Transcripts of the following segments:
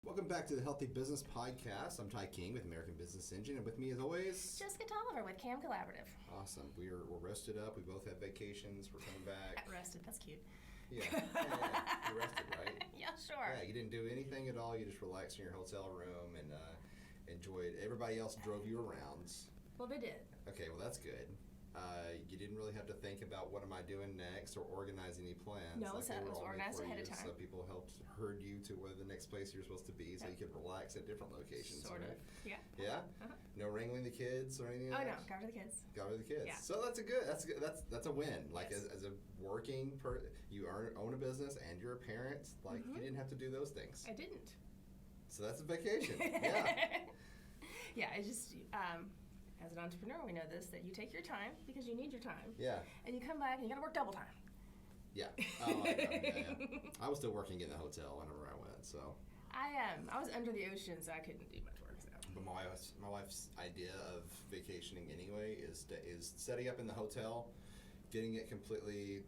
Welcome back to the Healthy Business Podcast. I'm Ty King with American Business Engine, and with me as always, Jessica Tolliver with CAM Collaborative. Awesome. We're rested up. We both have vacations. We're coming back. Rested, that's cute. Yeah. You're rested, right? Yeah, sure. Yeah, you didn't do anything at all. You just relaxed in your hotel room and enjoyed. Everybody else drove you around. Well, they did. Okay, well, that's good. You didn't really have to think about what am I doing next or organize any plans. No, so they it were was all made organized for ahead you, of time. So people herd you to where the next place you're supposed to be, so you could relax at different locations. Sort right? of. Yeah. Yeah. Uh-huh. No wrangling the kids or anything. Oh like no, that? got rid of the kids. Got rid of the kids. Yeah. So that's good. That's a win. Like Yes. as a working you own a business and you're a parent. Like you didn't have to do those things. I didn't. So that's a vacation. Yeah. Yeah, I just as an entrepreneur, we know this, that you take your time because you need your time. Yeah. And you come back and you got to work double time. Yeah. Oh, I know. Yeah. I was still working in the hotel whenever I went. So. I was under the ocean, so I couldn't do much work. So. But my wife's idea of vacationing anyway is setting up in the hotel, getting it completely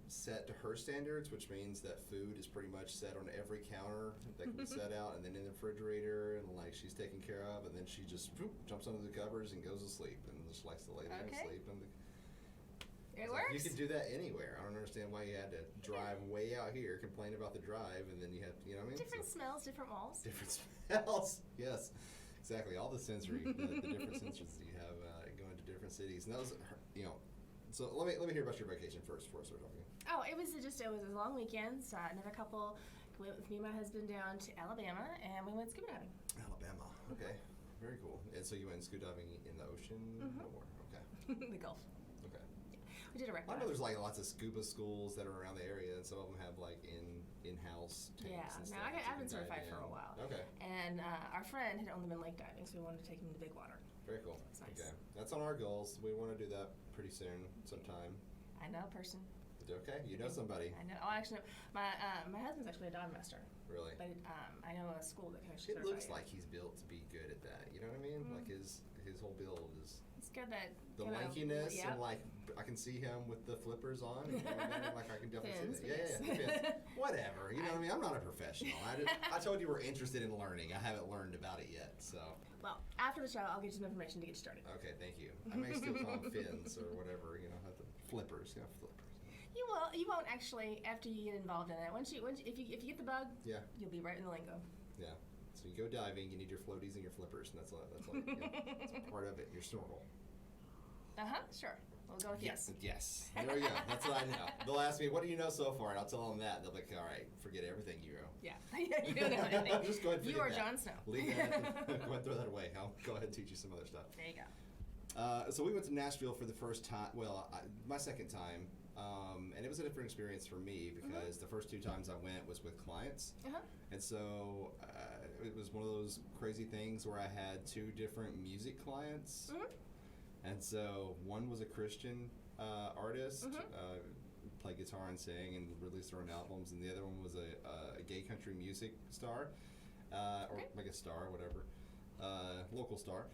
set to her standards, which means that food is pretty much set on every counter that can be set out, and then in the refrigerator, and like she's taken care of, and then she just jumps under the covers and goes to sleep, and just likes to lay there and sleep. And It like, works. you could do that anywhere. I don't understand why you had to drive way out here, complain about the drive, and then you have to, you know what I mean? Different smells, different walls. Different smells. Yes, exactly. All the sensory, the different senses that you have going to different cities. And that was, So let me hear about your vacation first before I start talking. Oh, it was a long weekend. So another couple went with me and my husband down to Alabama, and we went scuba diving. Alabama. Okay. Very cool. And so you went scuba diving in the ocean? Or, okay. The Gulf. Okay. We did a wreck I know dive. there's like lots of scuba schools that are around the area, and some of them have like in-house tanks. Yeah, and no, stuff I've that you been can certified dive for in. a while. Okay. And our friend had only been lake diving, so we wanted to take him to big water. Very cool. It's nice. Okay. That's on our goals. We want to do that pretty soon, sometime. I know a person. Okay. You know somebody. I know. Oh, actually, my husband's actually a dive master. Really? But I know a school that can actually It certify looks you. like he's built to be good at that. You know what I mean? Like his whole build is It's good that the kinda- lankiness, yep. and like I can see him with the flippers on. You know what I mean? Like I can definitely Fins, see that. Yeah. Fins. Whatever. You know what I mean? I'm not a professional. I told you we're interested in learning. I haven't learned about it yet. So Well, after the show, I'll get you some information to get you started. okay, thank you. I may still call them fins or whatever. Have the flippers. Flippers. You will. You won't actually after you get involved in it. Once you if you get the bug, Yeah. you'll be right in the lingo. Yeah. So you go diving, you need your floaties and your flippers, and that's that's part of it. Your snorkel. Sure. We'll go with yes. Yes. There we go. That's what I know. They'll ask me, what do you know so far? And I'll tell them that. They'll be like, all right, forget everything you know. Yeah. You don't know anything. Just go ahead and You forget are that. Jon Snow. Leave that. Go ahead and throw that away. I'll go ahead and teach you some other stuff. There you go. So we went to Nashville for the first time. Well, my second time. And it was a different experience for me because the first two times I went was with clients. And so it was one of those crazy things where I had two different music clients. And so one was a Christian artist, played guitar and sang and released their own albums, and the other one was a gay country music star, or like a star, whatever, local star.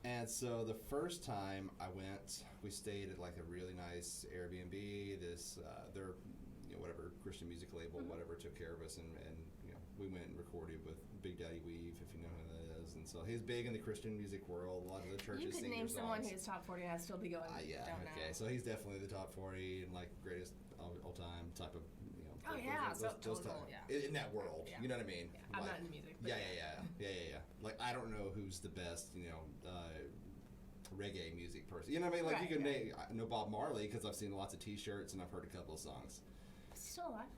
And so the first time I went, we stayed at like a really nice Airbnb. Their whatever Christian music label, whatever, took care of us, and we went and recorded with Big Daddy Weave, if you know who that is. And so he's big in the Christian music world. A lot of the churches You could sing name their someone songs. who's top 40 and I'd still be going. Yeah, okay. So he's definitely the top 40 and like greatest all time type of Oh, yeah, so those total, type- yeah. in that world. Yeah. You know what I mean? Yeah, I'm not into music, but Yeah. Like I don't know who's the best reggae music person. You know what I mean? Like Right, you can right. name. I know Bob Marley because I've seen lots of T-shirts and I've heard a couple of songs. Is he still alive?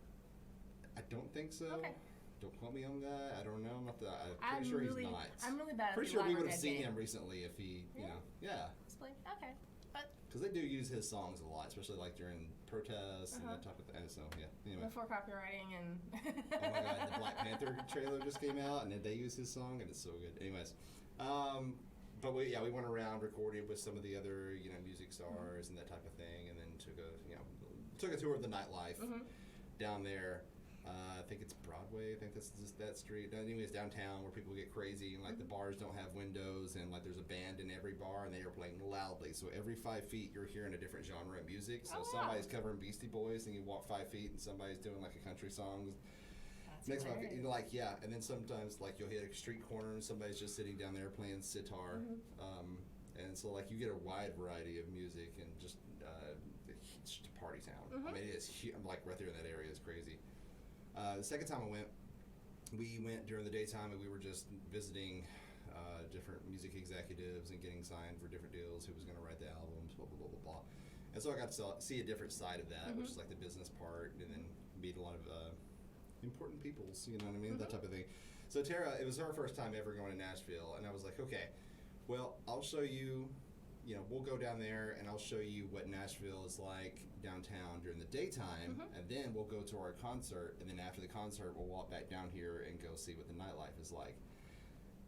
I don't think so. Okay. Don't quote me on that. I don't know. I'm pretty I'm sure really- he's not. I'm really bad at Pretty the sure we alive or would have dead seen game. him recently if he, yeah. Okay. But Because they do use his songs a lot, especially like during protests and that type of thing. So yeah. Anyway. before copywriting and. Oh my God, the Black Panther trailer just came out, and then they use his song, and it's so good. Anyways, but we went around, recorded with some of the other music stars and that type of thing, and then took a tour of the nightlife down there. I think it's Broadway. I think that's just that street. Anyways, downtown where people get crazy and like the bars don't have windows and like there's a band in every bar and they are playing loudly. So every 5 feet you're hearing a different genre of music. So Oh, wow. somebody's covering Beastie Boys and you walk 5 feet and somebody's doing like a country song. Makes my like and then sometimes like you'll hit a street corner and somebody's just sitting down there playing sitar, and so like you get a wide variety of music and just it's just a party town. I mean, it is huge. Like right there in that area is crazy. The second time I went, we went during the daytime and we were just visiting different music executives and getting signed for different deals. Who was going to write the albums? Blah blah blah blah blah. And so I got to see a different side of that, which is like the business part, and then meet a lot of important peoples, you know what I mean, that type of thing. So Tara, it was her first time ever going to Nashville, and I was like, okay, well, I'll show you, we'll go down there, and I'll show you what Nashville is like downtown during the daytime, and then we'll go to our concert, and then after the concert, we'll walk back down here and go see what the nightlife is like.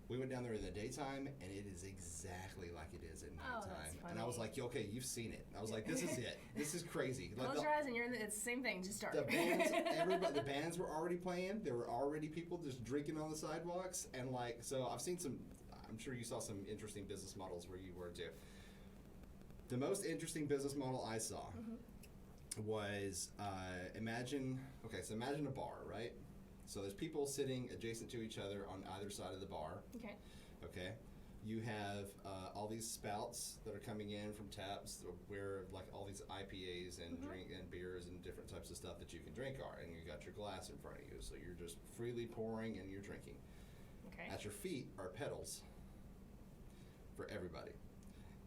We went down there in the daytime, and it is exactly like it is at nighttime. That's funny. And I was like, okay, you've seen it. I was like, this is it. This is crazy. Like Close your eyes, and it's the same thing. Just dark. The bands, the bands were already playing. There were already people just drinking on the sidewalks, and so I've seen some. I'm sure you saw some interesting business models where you were too. The most interesting business model I saw was imagine a bar, right? So there's people sitting adjacent to each other on either side of the bar. Okay. You have all these spouts that are coming in from taps where like all these IPAs and drink and beers and different types of stuff that you can drink are, and you got your glass in front of you, so you're just freely pouring and you're drinking. Okay. At your feet are pedals for everybody.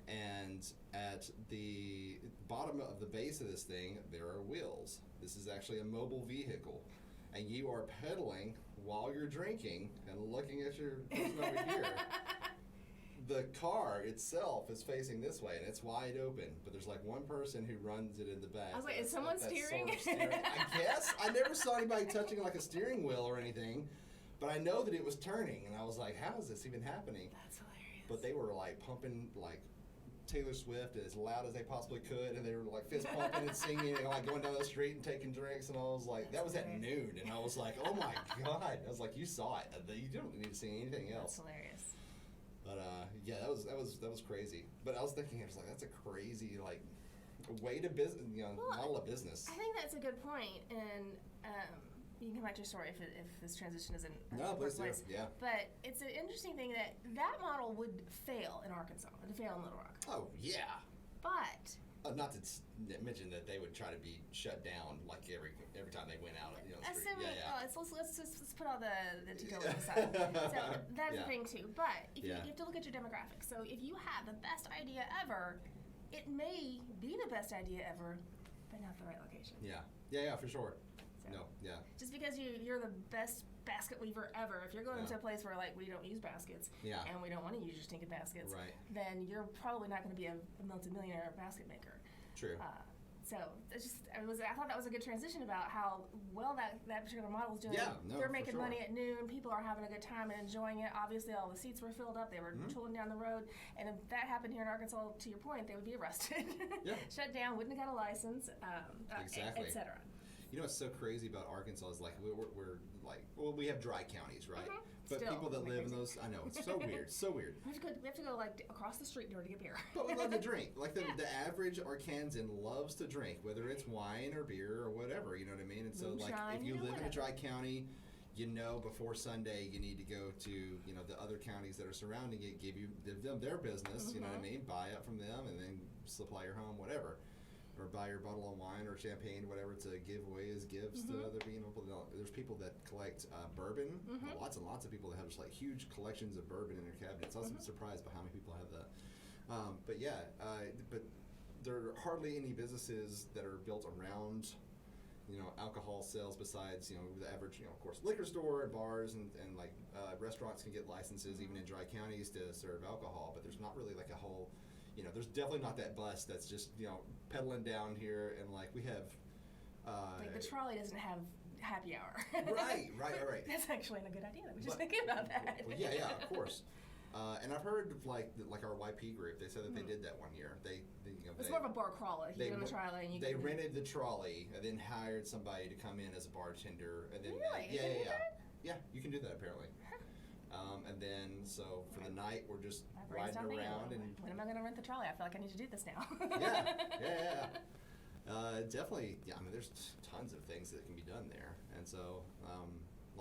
And at the bottom of the base of this thing, there are wheels. This is actually a mobile vehicle. And you are pedaling while you're drinking and looking at your person over here. The car itself is facing this way, and it's wide open. But there's like one person who runs it in the back. I was like, is someone steering? I guess. I never saw anybody touching like a steering wheel or anything. But I know that it was turning, and I was like, how is this even happening? That's hilarious. But they were like pumping like Taylor Swift as loud as they possibly could, and they were like fist pumping and singing and like going down the street and taking drinks, and I was like, that was at noon, and I was like, oh my god! I was like, you saw it. You don't need to see anything else. That's hilarious. But that was crazy. But I was thinking, I was like, that's a crazy like way to business, model a business. I think that's a good point, and you can come back to your story if this transition isn't no, please do. Yeah. But it's an interesting thing that model would fail in Arkansas, would fail in Little Rock. Oh yeah. But not to mention that they would try to be shut down like every time they went out. Let's put all the details aside. So that's the thing too. But if you have to look at your demographics. So if you have the best idea ever, it may be the best idea ever, but not the right location. Yeah, for sure. So, no, yeah. Just because you're the best basket weaver ever, if you're going to a place where like we don't use baskets, and we don't want to use your stinking baskets, then you're probably not going to be a multi-millionaire basket maker. True. So I thought that was a good transition about how well that particular model is doing. Yeah, no, they're making for sure. money at noon. People are having a good time and enjoying it. Obviously, all the seats were filled up. They were tooling down the road. And if that happened here in Arkansas, to your point, they would be arrested, shut down, wouldn't have got a license, exactly. et cetera. You know what's so crazy about Arkansas is like we're like we have dry counties, right? But Still, people that live in those, I know it's so weird, so weird. We have to go like across the street in order to get beer. But we love to drink. Like the average Arkansan loves to drink, whether it's wine or beer or whatever. You know what I mean? And so Moonshine, like if you live in a dry county, before Sunday you need to go to the other counties that are surrounding it, give them their business. You know what I mean? Buy up from them and then supply your home, whatever. Or buy your bottle of wine or champagne, whatever, to give away as gifts to other people. There's people that collect bourbon. Lots and lots of people that have just like huge collections of bourbon in their cabinets. I was surprised by how many people have that. But there are hardly any businesses that are built around alcohol sales besides the average of course liquor store and bars and like restaurants can get licenses even in dry counties to serve alcohol, but there's not really like a whole. There's definitely not that bus that's just, pedaling down here and like we have. Like the trolley doesn't have happy hour. Right. That's actually a good idea. I was just thinking about that. Well, yeah, of course. And I've heard of like our YP group. They said that they did that one year. It's more of a bar crawl. You get on the trolley and they rented the trolley and then hired somebody to come in as a bartender. And then really? Yeah, you can do that apparently. And then, so for the night, we're just riding around. And when am I going to rent the trolley? I feel like I need to do this now. Yeah. Definitely, I mean, there's tons of things that can be done there. And so,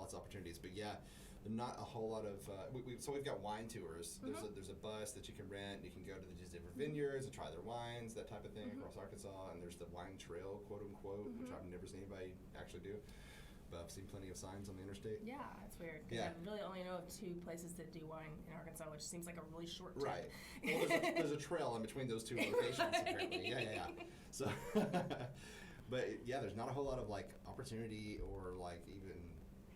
lots of opportunities. But yeah, not a whole lot of. So we've got wine tours. There's a bus that you can rent. You can go to these different vineyards and try their wines, that type of thing across Arkansas. And there's the wine trail, quote unquote, which I've never seen anybody actually do. But I've seen plenty of signs on the interstate. Yeah, it's weird. Yeah. I really only know of 2 places that do wine in Arkansas, which seems like a really short trip. Right. Well, there's a trail in between those 2 locations, apparently. Yeah. So, but yeah, there's not a whole lot of like opportunity or like even.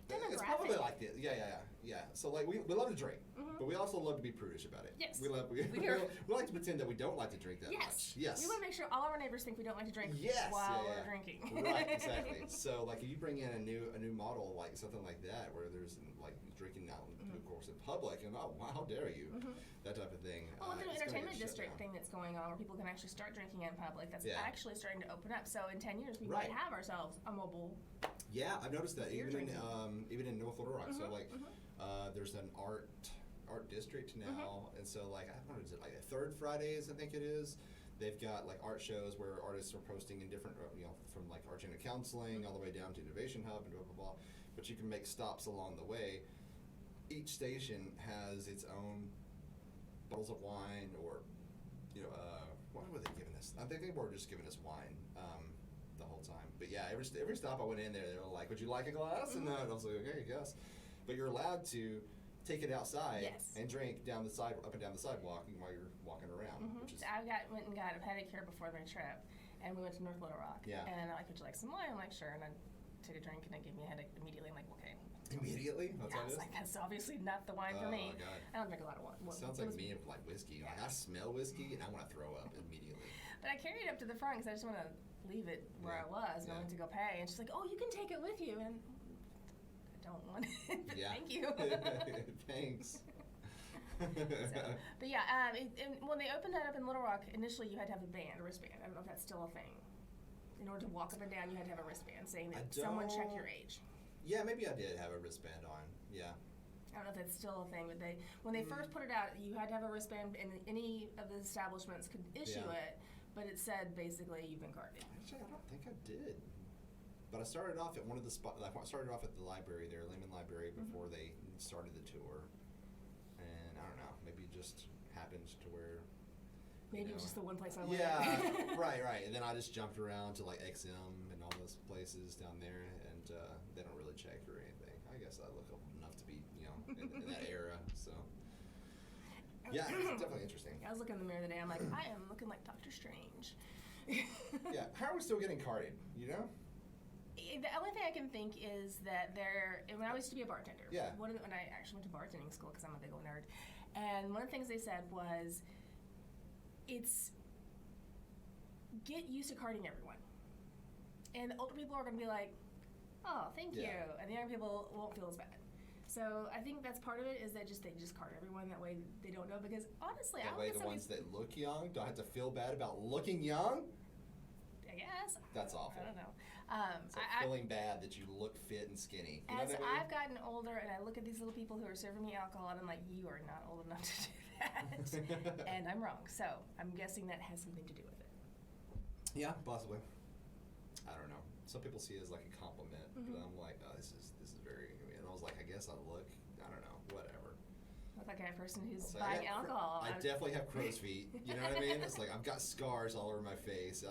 It's probably like this. Yeah. So like we love to drink, but we also love to be prudish about it. Yes. We like to pretend that we don't like to drink that much. Yes. We want to make sure all of our neighbors think we don't like to drink while we're drinking. Right. Exactly. So like if you bring in a new model like something like that where there's like drinking out of course in public and wow, how dare you, that type of thing. Well, with the entertainment district thing that's going on where people can actually start drinking in public, that's actually starting to open up. So in 10 years we might have ourselves a mobile. Yeah, I've noticed that even in North Little Rock. So like there's an art district now, and so like I don't know, is it like Third Fridays I think it is. They've got like art shows where artists are posting in different from like Argenta Counseling all the way down to Innovation Hub and blah blah blah. But you can make stops along the way. Each station has its own bottles of wine, or what were they giving us? I think they were just giving us wine the whole time. But yeah, every stop I went in there, they were like, "Would you like a glass?" And I was like, "Okay, I guess." But you're allowed to take it outside and drink up and down the sidewalk while you're walking around. Which is I went and got a pedicure before my trip, and we went to North Little Rock. Yeah. And they're like, "Would you like some wine?" I'm like, "Sure." And I took a drink, and it gave me a headache immediately. I'm like, "Okay." Immediately? I was like, that's obviously not the wine for me. Oh, God. I don't drink a lot of wine. Sounds like me and like whiskey. Yeah. Like, I smell whiskey and I want to throw up immediately. But I carried it up to the front because I just want to leave it where I was and I went to go pay. And she's like, "Oh, you can take it with you." And I don't want it, but thank you. Thanks. But yeah, and when they opened that up in Little Rock, initially you had to have a wristband. I don't know if that's still a thing. In order to walk up and down, you had to have a wristband saying that someone check your age. Yeah, maybe I did have a wristband on. Yeah. I don't know if that's still a thing, but when they first put it out, you had to have a wristband, and any of the establishments could issue it, but it said basically you've been carded. Actually, I don't think I did. But I started off at one of the spots. I started off at the library there, Lehman Library, before they started the tour, and I don't know. Maybe it just happened to where. Maybe it was just the one place I went. Yeah, right. And then I just jumped around to like XM and all those places down there, and they don't really check or anything. I guess I look old enough to be, in that era. So, yeah, it's definitely interesting. I was looking in the mirror the other day. I'm like, I am looking like Doctor Strange. Yeah, how are we still getting carded? The only thing I can think is that when I used to be a bartender. Yeah. When I actually went to bartending school because I'm a big old nerd, and one of the things they said was, get used to carding everyone. And the older people are going to be like, "Oh, thank you," and the younger people won't feel as bad. So I think that's part of it is that they just card everyone that way they don't know, because honestly, that way the ones that look young don't have to feel bad about looking young. I guess that's awful. I don't know. It's like feeling bad that you look fit and skinny. You as know what I mean? I've gotten older and I look at these little people who are serving me alcohol, and I'm like, you are not old enough to do that. And I'm wrong. So I'm guessing that has something to do with it. Yeah, possibly. I don't know. Some people see it as like a compliment, but I'm like, oh, this is very. And I was like, I guess I look. I don't know. Whatever. Look like a person who's buying alcohol. I definitely have crow's feet. You know what I mean? It's like I've got scars all over my face.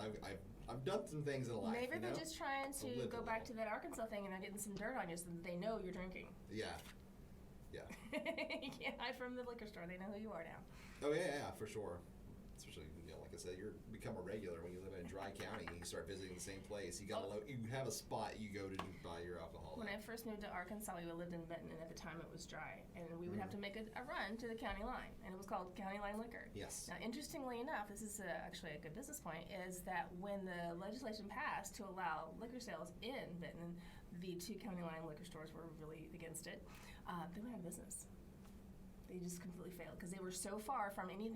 I've done some things in life. Maybe they're just trying to go back to that Arkansas thing, and they're getting some dirt on you so that they know you're drinking. Yeah. You can't hide from the liquor store. They know who you are now. Oh yeah, for sure. Especially, like I said, you become a regular when you live in a dry county and you start visiting the same place. You have a spot you go to buy your alcohol. When I first moved to Arkansas, we lived in Benton, and at the time it was dry, and we would have to make a run to the county line, and it was called County Line Liquor. Yes. Now, interestingly enough, this is actually a good business point, is that when the legislation passed to allow liquor sales in Benton, the 2 County Line liquor stores were really against it. They went out of business. They just completely failed because they were so far from any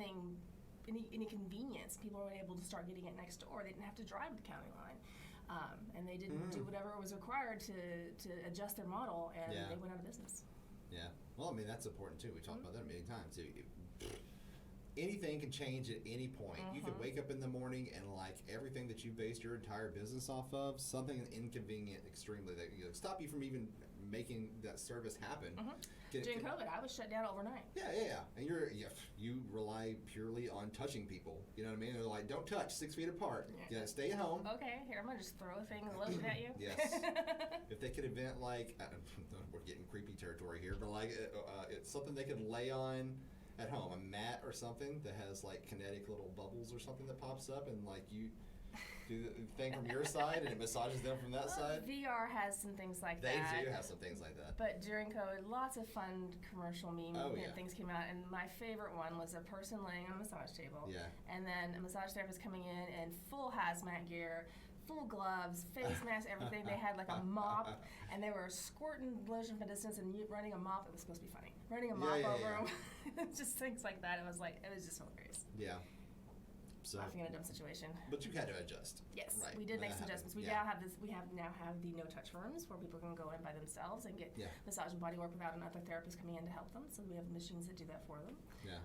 convenience. People were able to start getting it next door. They didn't have to drive the county line, and they didn't do whatever was required to adjust their model, and they went out of business. Yeah. Well, I mean, that's important too. We talked about that many times. Anything can change at any point. You could wake up in the morning and like everything that you based your entire business off of, something inconvenient extremely that stop you from even making that service happen. During COVID, I was shut down overnight. Yeah. And you rely purely on touching people. You know what I mean? They're like, don't touch, 6 feet apart. Yeah, stay at home. Okay, here, I'm going to just throw a thing and load it at you. Yes. If they could invent, like, we're getting creepy territory here, but like it's something they could lay on at home, a mat or something that has like kinetic little bubbles or something that pops up, and like you do the thing from your side and it massages them from that side. VR has some things like that. They do have some things like that. But during COVID, lots of fun commercial meme things came out, and my favorite one was a person laying on a massage table. Yeah. And then a massage therapist coming in full hazmat gear, full gloves, face mask, everything. They had like a mop, and they were squirting lotion from a distance and running a mop. It was supposed to be funny. Running a mop over them. Just things like that. It was just hilarious. Yeah. So, laughing in a dumb situation. But you had to adjust. Yes, right. We did make some adjustments. We now have the no touch rooms where people can go in by themselves and get massage and body work without another therapist coming in to help them. So we have machines that do that for them. Yeah.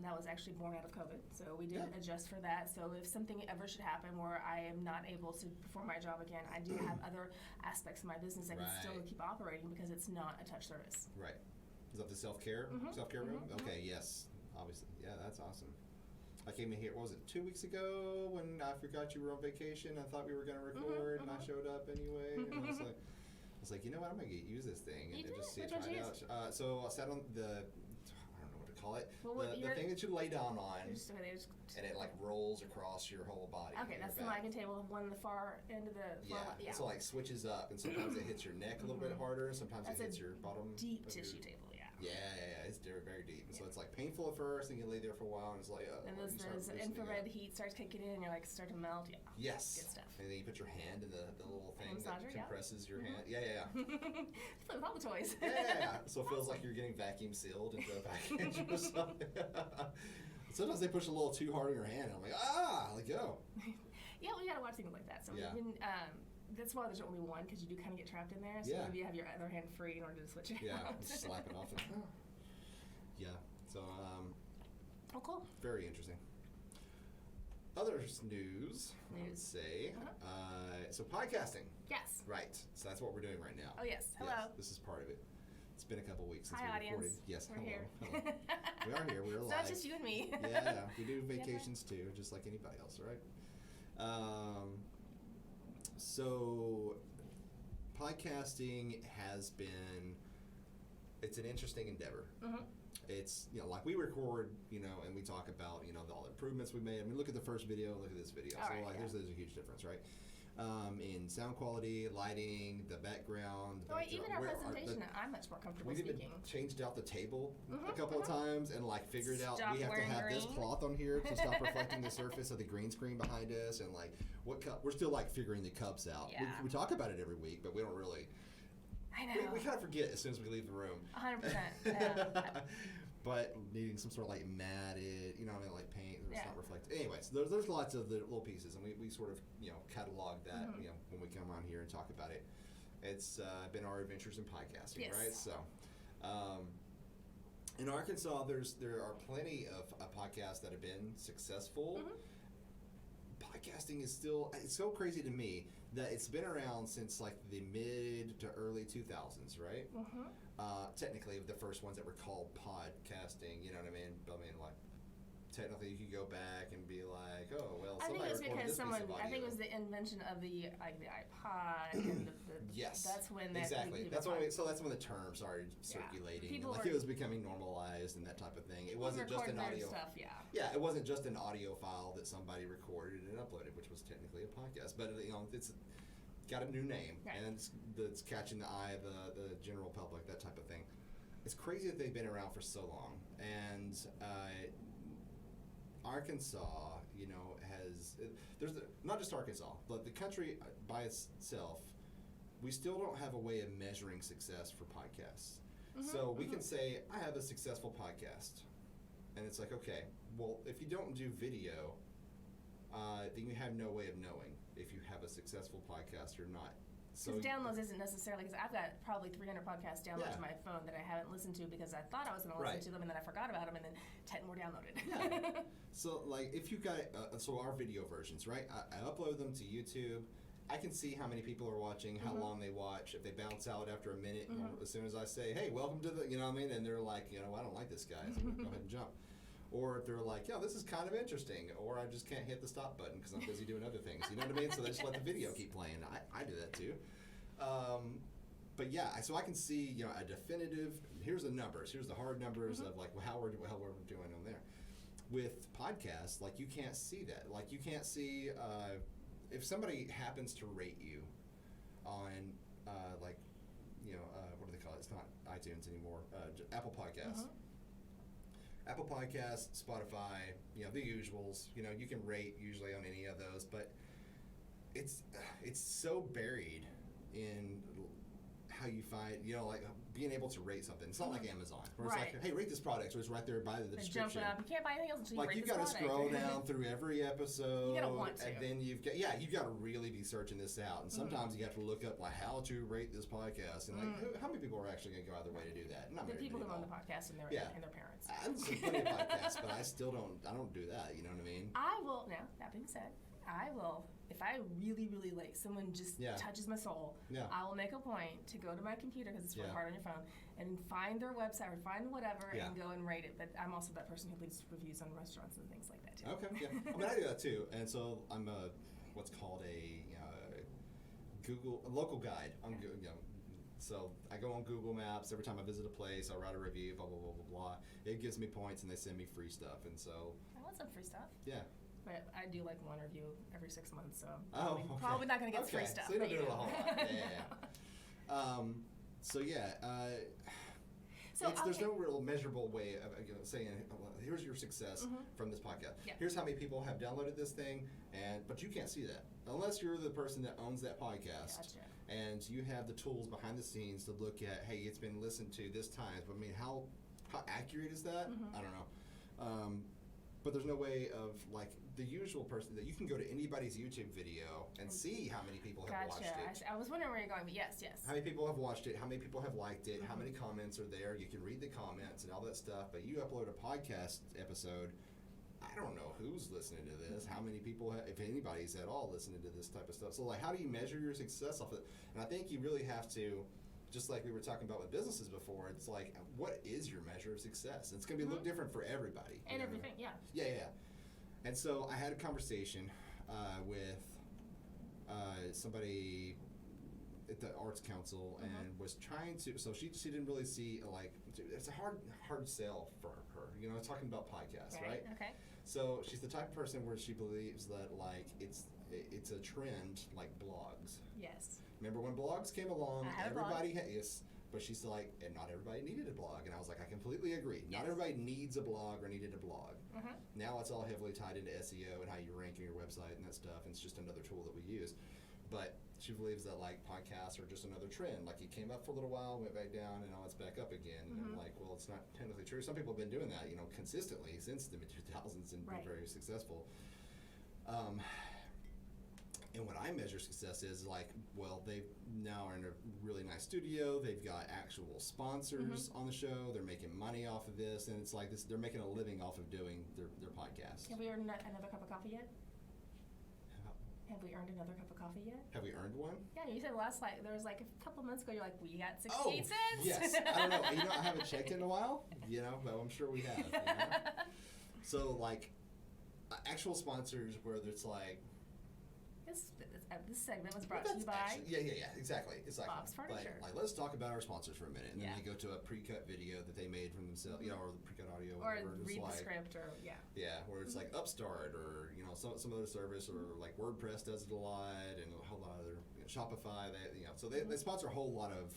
That was actually born out of COVID. So we did adjust for that. So if something ever should happen where I am not able to perform my job again, I do have other aspects of my business that can still keep operating because it's not a touch service. Right. Is that the self-care room? Okay, yes. Obviously. Yeah, that's awesome. I came in here, what was it, 2 weeks ago when I forgot you were on vacation. I thought we were going to record, and I showed up anyway. And I was like, you know what, I'm going to use this thing and just see it, try it out. So I sat on I don't know what to call it, the thing that you lay down on, and it like rolls across your whole body. Okay, that's the migraine table, one on the far end of the so like switches up, and sometimes it hits your neck a little bit harder, and sometimes it hits your bottom. Deep tissue table. Yeah, it's very, very deep. And so it's like painful at first, and you lay there for a while, and it's like, and those infrared heat starts kicking in, and you're like, start to melt. Yeah. Yes. Good stuff. And then you put your hand in the little thing massager, that compresses your hand. Play with all the toys. Yeah. So it feels like you're getting vacuum sealed into a package or something. Sometimes they push a little too hard on your hand, and I'm like, let go. Yeah, we gotta watch things like that. So that's why there's only one, because you do kind of get trapped in there. So maybe you have your other hand free in order to switch it out. Yeah, just slap it off. So, cool. Very interesting. Other news, I would say. So podcasting. Yes. Right. So that's what we're doing right now. Oh, yes. Hello. Yes, this is part of it. It's been a couple weeks since we audience. recorded. Yes, we're here. Hello. We are here. We're alive. It's not just you and me. Yeah, we do vacations too, just like anybody else, right? So podcasting has been, it's an interesting endeavor. It's, like we record, and we talk about, all the improvements we made. I mean, look at the first video, look at this video. There's a huge difference, right? In sound quality, lighting, the background. Even our presentation, I'm much more comfortable speaking. We even changed out the table a couple of times and figured out we have to have green. this cloth on here to stop reflecting the surface of the green screen behind us, and we're still figuring the cups out. Yeah. We talk about it every week, but we don't really. I know. We kind of forget as soon as we leave the room. 100%. Yeah. But needing some sort of matted, paint that's not reflective. Anyways, there's lots of the little pieces, and we sort of catalog that when we come on here and talk about it. It's been our adventures in podcasting, right? So, in Arkansas, there are plenty of podcasts that have been successful. Podcasting is still, it's so crazy to me that it's been around since the mid to early 2000s, right? Technically, the first ones that were called podcasting, you know what I mean? Technically, you could go back and be like, oh, well, somebody recorded this piece of audio. I think it was the invention of the iPod and the yes, that's when exactly. That's when the term started circulating. It was becoming normalized and that type of thing. It wasn't just an audio stuff. Yeah, it wasn't just an audio file that somebody recorded and uploaded, which was technically a podcast. But it's got a new name, and it's catching the eye of the general public, that type of thing. It's crazy that they've been around for so long, and Arkansas, there's not just Arkansas, but the country by itself, we still don't have a way of measuring success for podcasts. So we can say, I have a successful podcast, and it's like, okay, well, if you don't do video, then you have no way of knowing if you have a successful podcast or not. Because downloads isn't necessarily, because I've got probably 300 podcast downloads to my phone that I haven't listened to because I thought I was going to listen to them, and then I forgot about them, and then 10 more downloaded. So if you got, so our video versions, right? I upload them to YouTube, I can see how many people are watching, how long they watch. If they bounce out after a minute, as soon as I say, "Hey, welcome to the," you know what I mean, and they're like, I don't like this guy, so I'm gonna go ahead and jump. Or if they're like, this is kind of interesting, or I just can't hit the stop button because I'm busy doing other things. You know what I mean? So they just let the video keep playing. I do that too. But yeah, so I can see, a definitive. Here's the numbers. Here's the hard numbers of like how we're doing on there. With podcasts, like you can't see that. Like you can't see if somebody happens to rate you on what do they call it? It's not iTunes anymore. Apple Podcasts. Apple Podcasts, Spotify, the usuals. You can rate usually on any of those, but it's so buried in how you find, like being able to rate something. It's not like Amazon, where it's like, hey, rate this product, so it's right there by the description. Jump it up. You can't buy anything else until you rate you this got to scroll down through every episode. You gotta want to. And then you've got to really be searching this out. And sometimes you have to look up like how to rate this podcast. And how many people are actually going to go out of their way to do that? Not the many people who run the podcast and their parents. I listen to plenty of podcasts, but I still don't do that. You know what I mean? I will, now, that being said, if I really, really like someone just touches my soul, I will make a point to go to my computer, because it's really hard on your phone, and find their website or find whatever and go and rate it. But I'm also that person who leaves reviews on restaurants and things like that too. Okay, yeah. I mean, I do that too. And so I'm what's called a local guide. So I go on Google Maps every time I visit a place. I write a review, blah blah blah blah blah. It gives me points, and they send me free stuff. And so I want some free stuff. Yeah. But I do like one review every 6 months, so probably not going to get free stuff. So you don't do it a whole lot. There's no real measurable way of saying, here's your success from this podcast. Yeah. Here's how many people have downloaded this thing, but you can't see that unless you're the person that owns that podcast. Gotcha. And you have the tools behind the scenes to look at, hey, it's been listened to this time. But I mean, how accurate is that? I don't know. But there's no way of like the usual person that you can go to anybody's YouTube video and see how many people have watched it. I was wondering where you're going, but yes. How many people have watched it? How many people have liked it? How many comments are there? You can read the comments and all that stuff. But you upload a podcast episode, I don't know who's listening to this. How many people, if anybody's at all listening to this type of stuff. So like, how do you measure your success off of it? And I think you really have to. Just like we were talking about with businesses before, it's like, what is your measure of success? And it's going to be a little different for everybody. And everything, yeah. Yeah. And so I had a conversation with somebody at the Arts Council and was trying to, so she didn't really see, like, it's a hard sell for her. Talking about podcasts, right? Okay. So she's the type of person where she believes that, like, it's a trend like blogs. Yes. Remember when blogs came along? Everybody had yes, but she's like, and not everybody needed a blog. And I was like, I completely agree. Not everybody needs a blog or needed a blog. Now it's all heavily tied into SEO and how you rank on your website and that stuff. And it's just another tool that we use. But she believes that like podcasts are just another trend. Like it came up for a little while, went back down, and now it's back up again. And I'm like, well, it's not technically true. Some people have been doing that, consistently since the mid-2000s and been very successful. And what I measure success is like, well, they now are in a really nice studio. They've got actual sponsors on the show. They're making money off of this, and it's like this. They're making a living off of doing their podcast. Have we earned another cup of coffee yet? Have we earned another cup of coffee yet? Have we earned one? Yeah, you said there was like a couple months ago. You're like, we got 16 cents. Yes. I don't know. I haven't checked in a while. But I'm sure we have. So like, actual sponsors where it's like. This segment was brought to you by... Exactly. It's like, Bob's Furniture. Like, let's talk about our sponsors for a minute. And then they go to a pre-cut video that they made from themselves, or the pre-cut audio. Or read the script, or, Yeah, where it's like Upstart, or, some other service, or like WordPress does it a lot, and a whole lot of other, Shopify, So they sponsor a whole lot of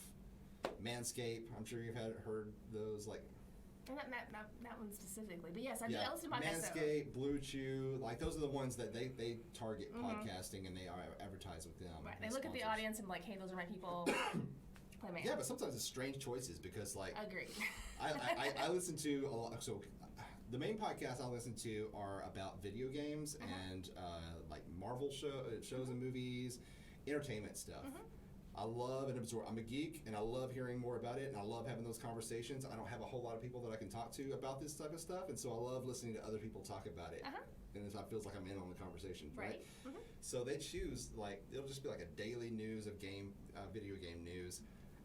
Manscaped. I'm sure you've heard those, like... And that one specifically, but yes, I listen to podcasts. Manscaped, Blue Chew, like those are the ones that they target podcasting and they advertise with them. Right, they look at the audience and like, hey, those are my people. Yeah, but sometimes it's strange choices because like. Agreed. I listen to a lot. So the main podcasts I listen to are about video games and like Marvel shows and movies, entertainment stuff. I love and absorb. I'm a geek, and I love hearing more about it, and I love having those conversations. I don't have a whole lot of people that I can talk to about this type of stuff, and so I love listening to other people talk about it. And it feels like I'm in on the conversation, right? So they choose, like, it'll just be like a daily news of video game news,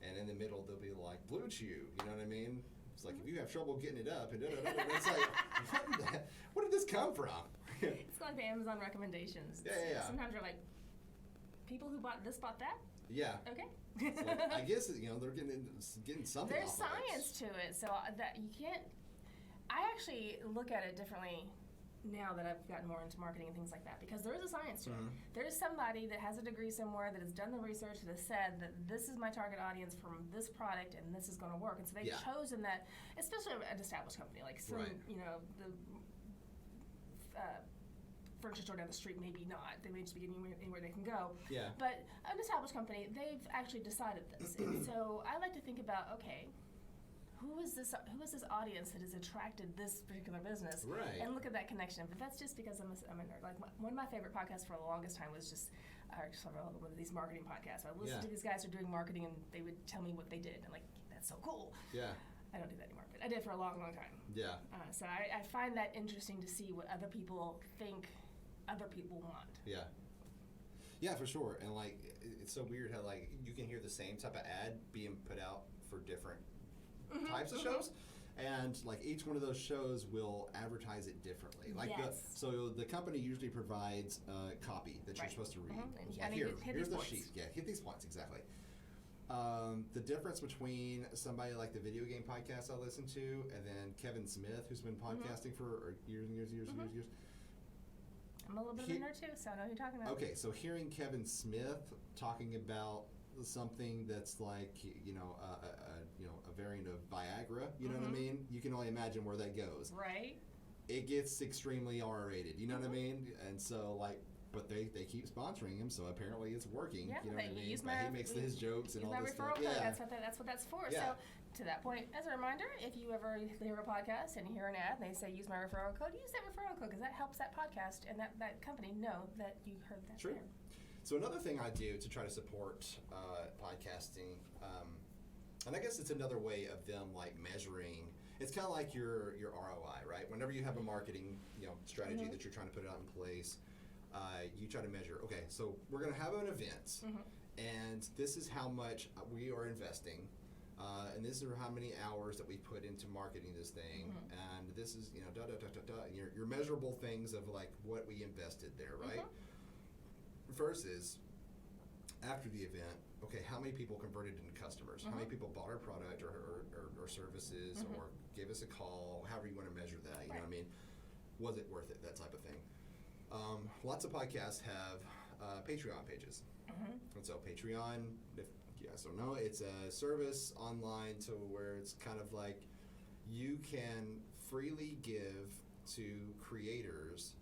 and in the middle they'll be like, Blue Chew, you know what I mean? It's like, if you have trouble getting it up, and it's like, what did this come from? It's like the Amazon recommendations. Yeah. Sometimes you're like, people who bought this bought that? Yeah. Okay. So I guess, they're getting something. There's off science to it, so that you can't. I actually look at it differently now that I've gotten more into marketing and things like that, because there is a science to it. There is somebody that has a degree somewhere that has done the research that has said that this is my target audience from this product and this is going to work, and so they've chosen that, especially an established company like some, the furniture store down the street, maybe not. They may just be getting anywhere they can go. Yeah. But an established company, they've actually decided this, and so I like to think about, okay, who is this audience that has attracted this particular business? Right. And look at that connection. But that's just because I'm a nerd. Like one of my favorite podcasts for the longest time was just one of these marketing podcasts. I listened to these guys who are doing marketing, and they would tell me what they did. And like, that's so cool. Yeah. I don't do that anymore, but I did for a long, long time. Yeah. So I find that interesting to see what other people think other people want. Yeah. Yeah, for sure. And like, it's so weird how like you can hear the same type of ad being put out for different types of shows, and like each one of those shows will advertise it differently. Like so the company usually provides copy that you're supposed to read. Like, here's the sheet. Yeah, hit these points exactly. The difference between somebody like the video game podcast I listen to, and then Kevin Smith, who's been podcasting for years and years. I'm a little bit of a nerd too, so I know who you're talking about. Okay, so hearing Kevin Smith talking about something that's like a variant of Viagra, you know what I mean? You can only imagine where that goes. Right. It gets extremely R-rated, you know what I mean? And so like, but they keep sponsoring him, so apparently it's working. Yeah, you know what I mean? He makes his jokes and all this stuff. Code. Yeah, that's what that's for. Yeah. So to that point, as a reminder, if you ever hear a podcast and you hear an ad and they say use my referral code, use that referral code, because that helps that podcast and that company know that you heard that. True. There. So another thing I do to try to support podcasting, and I guess it's another way of them like measuring. It's kind of like your ROI, right? Whenever you have a marketing strategy that you're trying to put out in place, you try to measure. Okay, so we're going to have an event, and this is how much we are investing, and this is how many hours that we put into marketing this thing, and this is and your measurable things of like what we invested there, right? Versus after the event, okay, how many people converted into customers? How many people bought our product or services or gave us a call? However you want to measure that, you know what I mean? Was it worth it? That type of thing. Lots of podcasts have Patreon pages. And so Patreon, if you guys don't know, it's a service online to where it's kind of like you can freely give to creators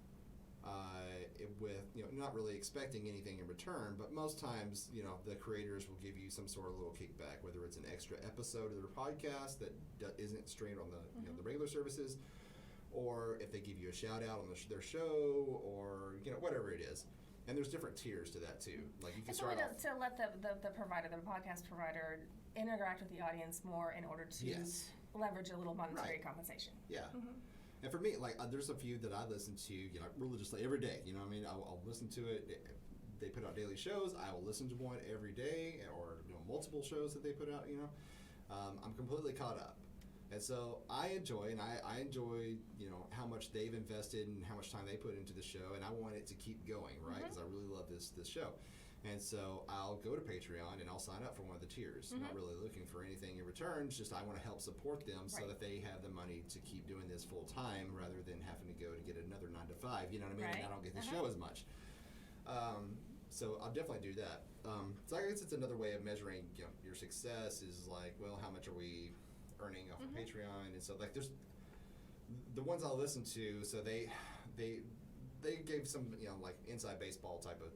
with not really expecting anything in return, but most times the creators will give you some sort of little kickback, whether it's an extra episode of their podcast that isn't streamed on the the regular services, or if they give you a shout out on their show, or whatever it is. And there's different tiers to that too. Like you can it's start a way to let the provider, the podcast provider, interact with the audience more in order to leverage a little monetary compensation. Yeah. And for me, like there's a few that I listen to, religiously every day. You know what I mean? I'll listen to it. They put out daily shows. I will listen to one every day, or multiple shows that they put out. I'm completely caught up. And so I enjoy how much they've invested and how much time they put into the show, and I want it to keep going, right? Because I really love this show. And so I'll go to Patreon and I'll sign up for one of the tiers. I'm not really looking for anything in return, just I want to help support them so that they have the money to keep doing this full time rather than having to go to get another 9 to 5, you know what I mean? Right. And I don't get the show as much. So I'll definitely do that. So I guess it's another way of measuring your success is like, well, how much are we earning off of Patreon? And so like there's the ones I'll listen to, so they gave some like inside baseball type of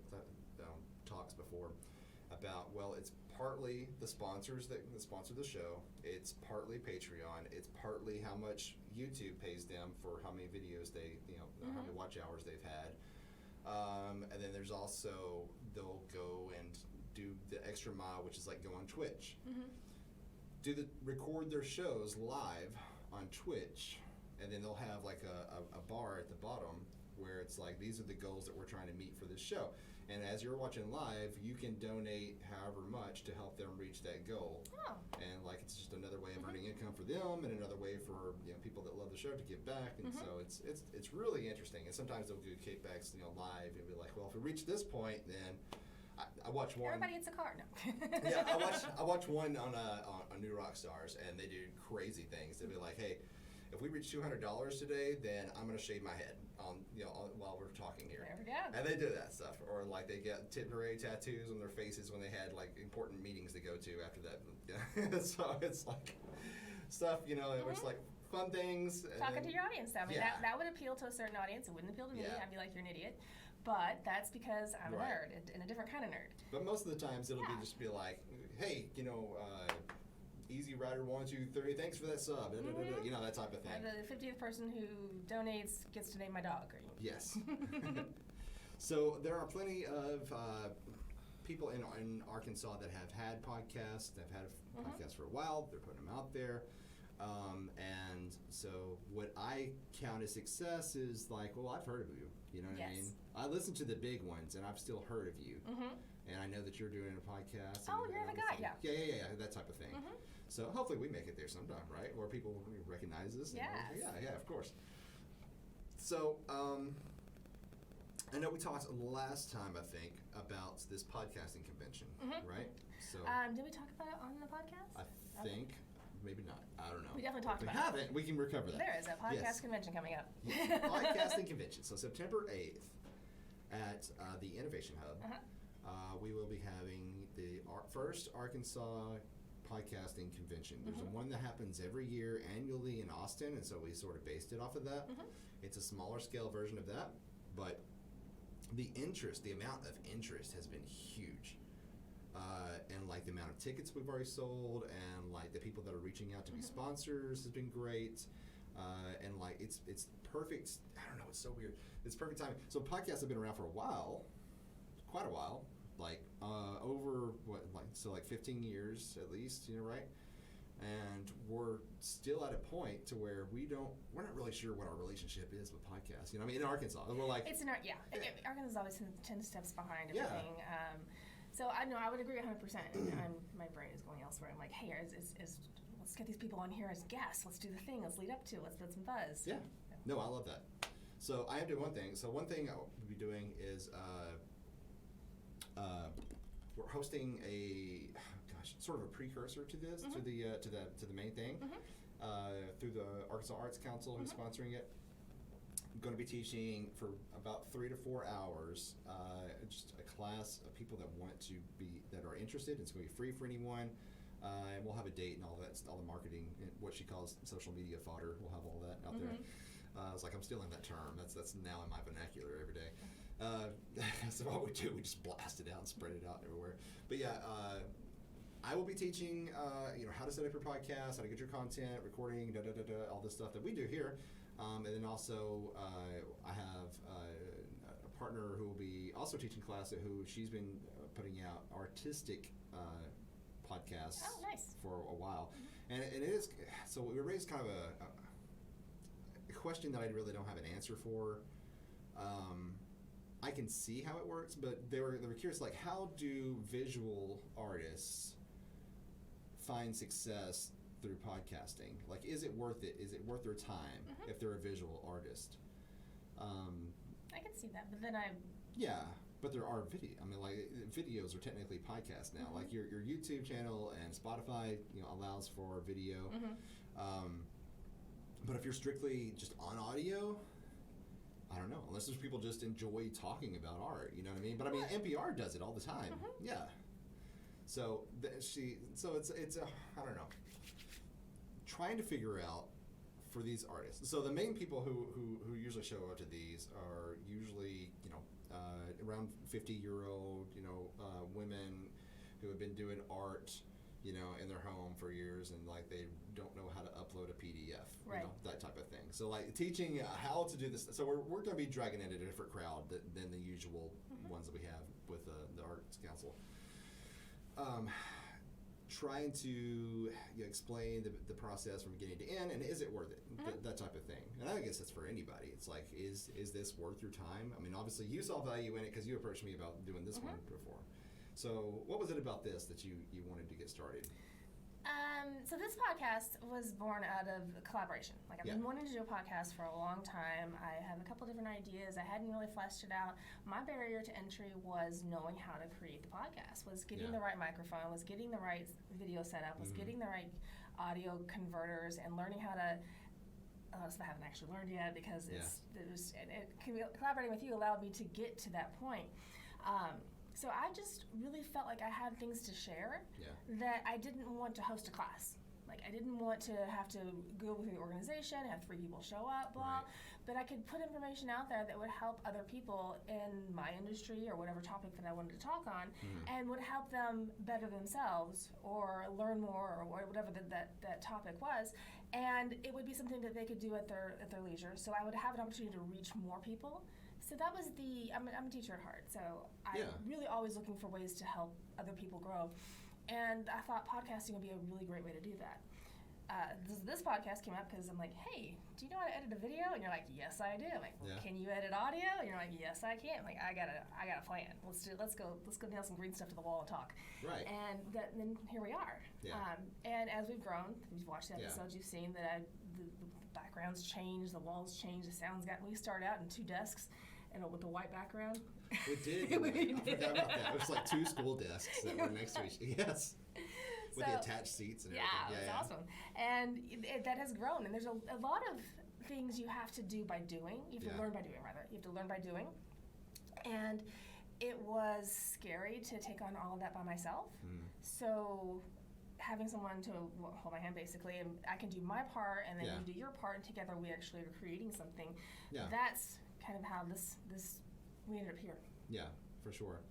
talks before about, well, it's partly the sponsors that sponsor the show, it's partly Patreon, it's partly how much YouTube pays them for how many videos they how many watch hours they've had, and then there's also they'll go and do the extra mile, which is like go on Twitch. Mm-hmm. Record their shows live on Twitch, and then they'll have like a bar at the bottom where it's like, these are the goals that we're trying to meet for this show. And as you're watching live, you can donate however much to help them reach that goal. Oh. And like, it's just another way of earning income for them, and another way for people that love the show to give back. And so it's really interesting. And sometimes they'll do kickbacks live and be like, well, if we reach this point, then I watch one. Everybody gets a card. No. Yeah, I watch one on New Rock Stars, and they do crazy things. They'll be like, hey, if we reach $200 today, then I'm gonna shave my head while we're talking here. There we go. And they do that stuff, or like they get temporary tattoos on their faces when they had like important meetings to go to after that. So it's like stuff, it's like fun things. Talking to your audience. I mean, that would appeal to a certain audience. It wouldn't appeal to me. Yeah. I'd be like, you're an idiot. But that's because I'm a nerd, and a different kind of nerd. But most of the times it'll be like, hey, Easy Rider 1, 2, 3, thanks for that sub, that type of thing. And the 50th person who donates gets to name my dog. Yes. So there are plenty of people in Arkansas that have had podcasts, that have had podcasts for a while. They're putting them out there. And so what I count as success is like, well, I've heard of you. You know what I mean? I listen to the big ones, and I've still heard of you. And I know that you're doing a podcast. Oh, you're the guy, yeah. Yeah, that type of thing. So hopefully we make it there sometime, right? Or people recognize us. Yes. Yeah, of course. So I know we talked last time, I think, about this podcasting convention, right? So did we talk about it on the podcast? I think. Maybe not. I don't know. We definitely talked about it. If we haven't, we can recover that. There is a podcast convention coming up. Yes, podcasting convention. So September 8th at the Innovation Hub, we will be having the first Arkansas podcasting convention. There's one that happens every year annually in Austin, and so we sort of based it off of that. It's a smaller scale version of that, but the amount of interest has been huge. And like the amount of tickets we've already sold, and like the people that are reaching out to be sponsors has been great. And like it's perfect. I don't know, it's so weird. It's perfect timing. So podcasts have been around for a while, quite a while, like over 15 years at least, right? And we're still at a point to where we're not really sure what our relationship is with podcasts. In Arkansas, we're like, it's not. Arkansas is always 10 steps behind everything. So I know I would agree 100%. My brain is going elsewhere. I'm like, hey, let's get these people on here as guests. Let's do the thing. Let's lead up to. Let's put some buzz. Yeah. No, I love that. So I am doing one thing. So one thing I'll be doing is we're hosting sort of a precursor to this, to the main thing, through the Arkansas Arts Council, who's sponsoring it. I'm going to be teaching for about 3 to 4 hours, just a class of people that are interested. It's going to be free for anyone, and we'll have a date and all that, all the marketing, what she calls social media fodder. We'll have all that out there. It's like I'm stealing that term. That's now in my vernacular every day. So what we do, we just blast it out and spread it out everywhere. But yeah, I will be teaching, how to set up your podcast, how to get your content, recording, all this stuff that we do here. And then also, I have a partner who will be also teaching class who she's been putting out artistic podcasts for a while. And it is, so we raised kind of a question that I really don't have an answer for. I can see how it works, but they were curious, like, how do visual artists find success through podcasting? Like, is it worth it? Is it worth their time if they're a visual artist? I can see that, but then Yeah, but there are videos are technically podcasts now. Like your YouTube channel and Spotify, allows for video. But if you're strictly just on audio, I don't know. Unless there's people just enjoy talking about art, you know what I mean? But I mean, NPR does it all the time. Yeah. So it's I don't know. Trying to figure out for these artists. So the main people who usually show up to these are usually around 50-year-old women who have been doing art in their home for years, and like they don't know how to upload a PDF, that type of thing. So like teaching how to do this. So we're going to be dragging in a different crowd than the usual ones that we have with the Arts Council. trying to explain the process from beginning to end, and is it worth it? That type of thing. And I guess that's for anybody. It's like, is this worth your time? I mean, obviously you saw value in it because you approached me about doing this one before. So what was it about this that you wanted to get started? So this podcast was born out of collaboration. Like, I've been wanting to do a podcast for a long time. I have a couple different ideas. I hadn't really fleshed it out. My barrier to entry was knowing how to create the podcast, was getting the right microphone, was getting the right video setup, was getting the right audio converters, and learning how to I haven't actually learned yet because collaborating with you allowed me to get to that point. So I just really felt like I had things to share that I didn't want to host a class. Like, I didn't want to have to go through the organization, have 3 people show up, but I could put information out there that would help other people in my industry or whatever topic that I wanted to talk on, and would help them better themselves or learn more or whatever that topic was. And it would be something that they could do at their leisure. So I would have an opportunity to reach more people. So that was I'm a teacher at heart, so I'm really always looking for ways to help other people grow. And I thought podcasting would be a really great way to do that. This podcast came up because I'm like, hey, do you know how to edit a video? And you're like, yes, I do. I'm like, well, can you edit audio? And you're like, yes, I can. I'm like, I got a plan. Let's go nail some green stuff to the wall and talk. Right. And then here we are. Yeah. And as we've grown, you've watched the episodes, you've seen that the backgrounds changed, the walls changed, the sounds we started out in 2 desks. And with the white background. We did. I forgot about that. It was like 2 school desks that were next to each other. Yes. With the attached seats and everything. Yeah, it was awesome. And that has grown. And there's a lot of things you have to do by doing. You have to learn by doing, rather. You have to learn by doing. And it was scary to take on all of that by myself. So having someone to hold my hand, basically, and I can do my part, and then you do your part, and together we actually are creating something. That's kind of how we ended up here. Yeah, for sure.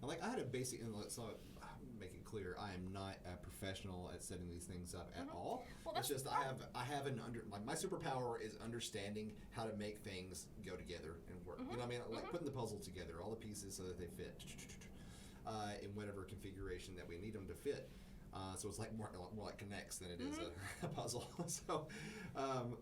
And like, I had a basic, and let's make it clear, I am not a professional at setting these things up at all. Well, it's just I have my superpower is understanding how to make things go together and work. You know what I mean? Like putting the puzzle together, all the pieces so that they fit in whatever configuration that we need them to fit. So it's like more like connects than it is a puzzle. So,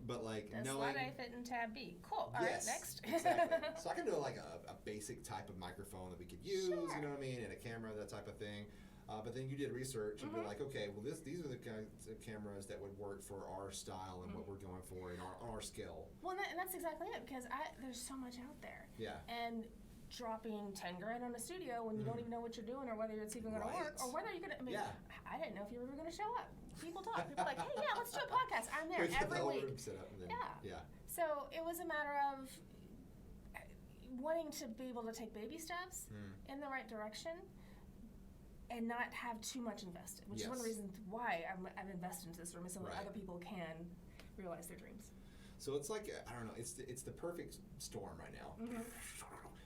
but like does knowing. Slide A fit in tab B? Cool. All right, next. Exactly. So I can do like a basic type of microphone that we could use, you know what I mean, and a camera, that type of thing. But then you did research and be like, okay, well these are the kinds of cameras that would work for our style and what we're going for and our skill. Well, and that's exactly it, because there's so much out there. Yeah. And dropping $10,000 on a studio when you don't even know what you're doing or whether it's even going to work or whether you're going to. I mean, I didn't know if you were ever going to show up. People talk. People are like, hey, let's do a podcast. I'm there every week. So it was a matter of wanting to be able to take baby steps in the right direction and not have too much invested, which is one of the reasons why I've invested into this room, so that other people can realize their dreams. So it's like, I don't know, it's the perfect storm right now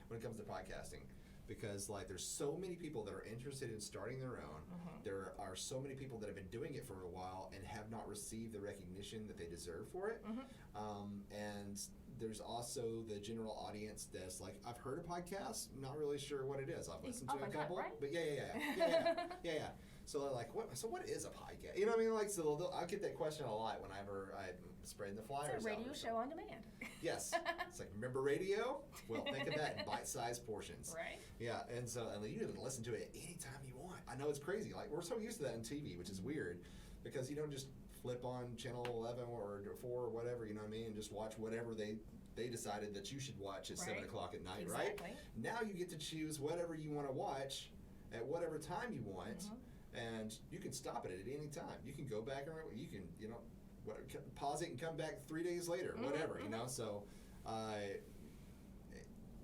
when it comes to podcasting, because like there's so many people that are interested in starting their own. There are so many people that have been doing it for a while and have not received the recognition that they deserve for it. And there's also the general audience that's like, I've heard a podcast, not really sure what it is. I've listened to a couple, but yeah. So they're like, what is a podcast? You know what I mean? Like, so I'll get that question a lot whenever I'm spreading the flyers. It's a radio show on demand. Yes. It's like, remember radio? Well, think of that in bite-sized portions. Right. Yeah, and you can listen to it anytime you want. I know it's crazy. Like, we're so used to that on TV, which is weird, because you don't just flip on channel 11 or 4 or whatever, you know what I mean, and just watch whatever they decided that you should watch at 7 o'clock at night, right? Now you get to choose whatever you want to watch at whatever time you want, and you can stop it at any time. You can go back and you can, pause it and come back 3 days later, whatever, you know. So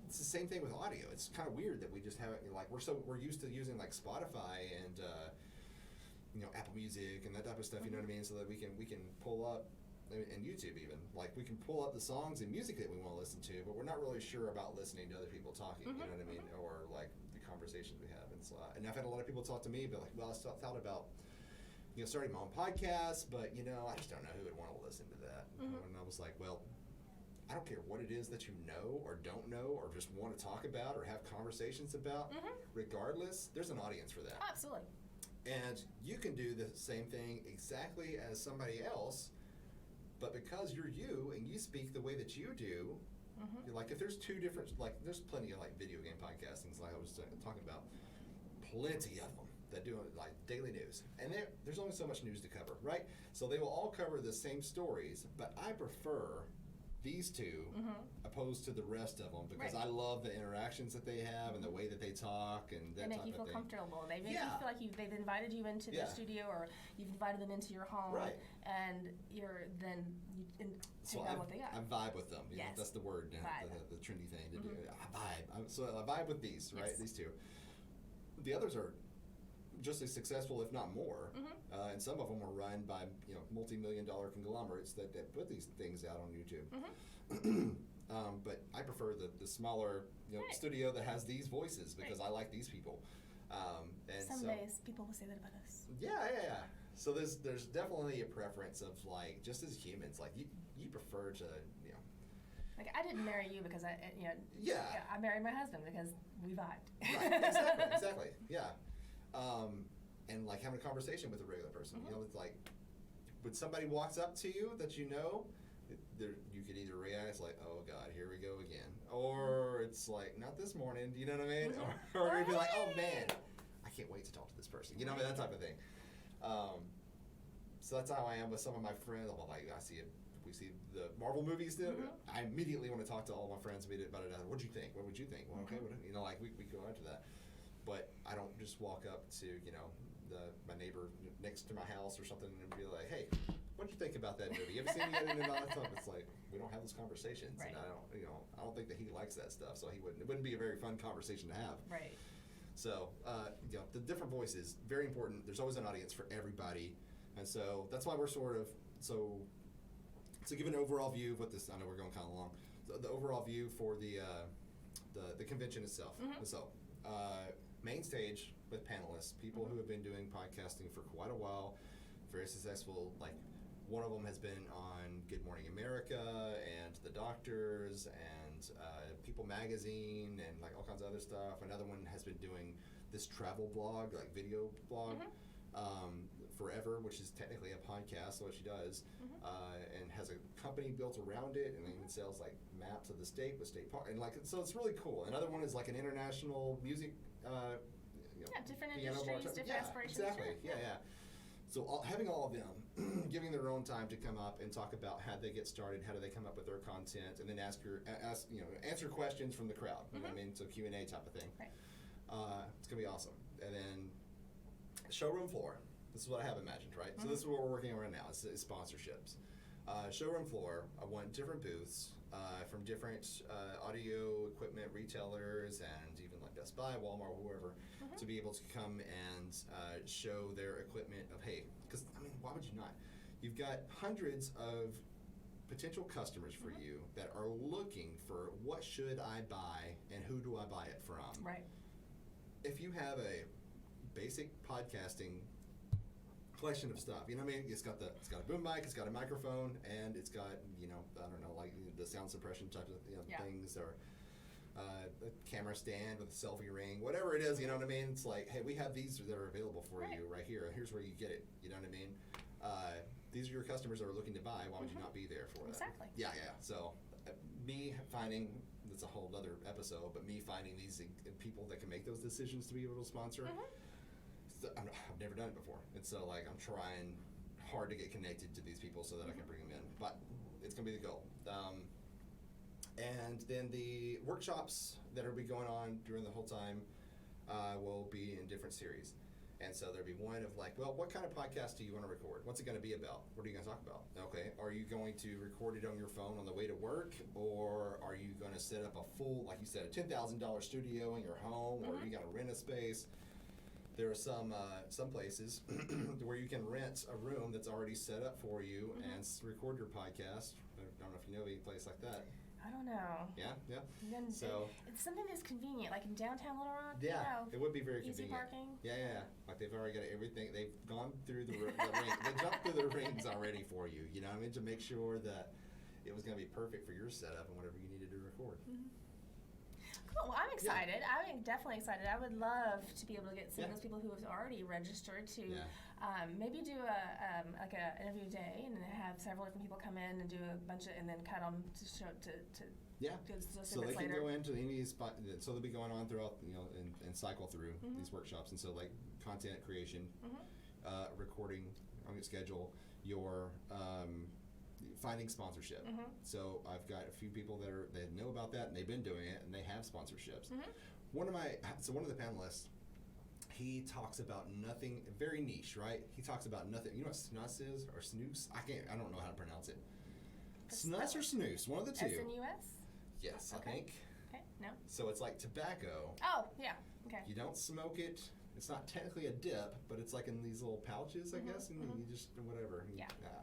it's the same thing with audio. It's kind of weird that we just haven't, like, we're used to using like Spotify and Apple Music and that type of stuff, you know what I mean, so that we can pull up, and YouTube even, like, we can pull up the songs and music that we want to listen to, but we're not really sure about listening to other people talking, you know what I mean, or like the conversations we have. And so, and I've had a lot of people talk to me, but like, well, I thought about starting my own podcast, but I just don't know who would want to listen to that. And I was like, well, I don't care what it is that you know or don't know or just want to talk about or have conversations about. Regardless, there's an audience for that. Absolutely. And you can do the same thing exactly as somebody else, but because you're you and you speak the way that you do, like if there's two different, like there's plenty of like video game podcastings, like I was talking about, plenty of them that do like daily news, and there's only so much news to cover, right? So they will all cover the same stories, but I prefer these two opposed to the rest of them because I love the interactions that they have and the way that they talk and that they make type you feel of thing. comfortable. They make you feel like they've invited you into their studio, or you've invited them into your home, and you take on what they got. I vibe with them. You know, that's the word, the trendy thing to do. I vibe. So I vibe with these, right? These two. The others are just as successful, if not more, and some of them are run by multi-million-dollar conglomerates that put these things out on YouTube. But I prefer the smaller studio that has these voices because I like these people. And some days people will say that about us. Yeah. So there's definitely a preference of like just as humans, like you prefer to Like I didn't marry you because I married my husband because we vibed. Right. Exactly. Yeah. And like having a conversation with a regular person, it's like when somebody walks up to you that you could either react like, oh God, here we go again, or it's like, not this morning, you know what I mean? Or you'd be like, oh man, I can't wait to talk to this person, that type of thing. So that's how I am with some of my friends. I'm like, we see the Marvel movies. I immediately want to talk to all my friends about it. What'd you think? What would you think? Well, okay, like we go into that. But I don't just walk up to my neighbor next to my house or something and be like, hey, what'd you think about that movie? You ever seen it? And all that stuff. It's like we don't have those conversations, and I don't think that he likes that stuff, so it wouldn't be a very fun conversation to have. Right. So the different voices, very important. There's always an audience for everybody, and so that's why we're sort of to give an overall view of what this. I know we're going kind of long. The overall view for the convention itself. So. Main stage with panelists, people who have been doing podcasting for quite a while, very successful. Like one of them has been on Good Morning America and The Doctors and People Magazine and like all kinds of other stuff. Another one has been doing this travel blog, like video blog, forever, which is technically a podcast, so what she does, and has a company built around it, and even sells like maps of the state with state park, and like so it's really cool. Another one is like an international music, different industries, different aspirations. Exactly. Yeah. So having all of them giving their own time to come up and talk about how they get started, how do they come up with their content, and then answer questions from the crowd. You know what I mean? So Q&A type of thing. Right. It's gonna be awesome. And then showroom floor. This is what I have imagined, right? So this is what we're working on right now. Is sponsorships. Showroom floor. I want different booths from different audio equipment retailers and even like Best Buy, Walmart, whoever, to be able to come and show their equipment of, hey, because, I mean, why would you not? You've got hundreds of potential customers for you that are looking for what should I buy and who do I buy it from? Right. If you have a basic podcasting collection of stuff, you know what I mean? It's got a boom mic, it's got a microphone, and it's got, I don't know, like the sound suppression type of things, or a camera stand with a selfie ring, whatever it is, you know what I mean? It's like, hey, we have these that are available for you right here, and here's where you get it, you know what I mean? These are your customers that are looking to buy, why would you not be there for them? Exactly. Yeah. So me finding, that's a whole other episode, but me finding these people that can make those decisions to be able to sponsor, I've never done it before, and so like I'm trying hard to get connected to these people so that I can bring them in, but it's gonna be the goal. And then the workshops that will be going on during the whole time will be in different series, and so there'll be one of like, well, what kind of podcast do you want to record? What's it going to be about? What are you going to talk about? Okay, are you going to record it on your phone on the way to work, or are you going to set up a full, like you said, a $10,000 studio in your home, or are you going to rent a space? There are some places where you can rent a room that's already set up for you and record your podcast. I don't know if you know any place like that. I don't know. Yeah. So it's something that's convenient, like in downtown Little Rock. Yeah, it would be very easy convenient. Parking. Yeah. Like they've already got everything. They've gone through the ring. They jumped through the rings already for you. You know what I mean? To make sure that it was going to be perfect for your setup and whatever you needed to record. Cool. Well, I'm excited. I'm definitely excited. I would love to be able to get some of those people who have already registered to maybe do like an interview day and have several different people come in and do a bunch of, and then cut them to show to so they can go into any spot. So they'll be going on throughout, and cycle through these workshops. And so like content creation, recording, I'm going to schedule your finding sponsorship. So I've got a few people that know about that, and they've been doing it, and they have sponsorships. One of the panelists, he talks about nothing, very niche, right? He talks about nothing. You know what snus is, or snooze? I don't know how to pronounce it. Snus or snooze, one of the two. S-N-U-S? Yes, Okay. I think. Okay, no. So it's like tobacco. Oh, yeah, okay. You don't smoke it. It's not technically a dip, but it's like in these little pouches, I guess, and you just, whatever.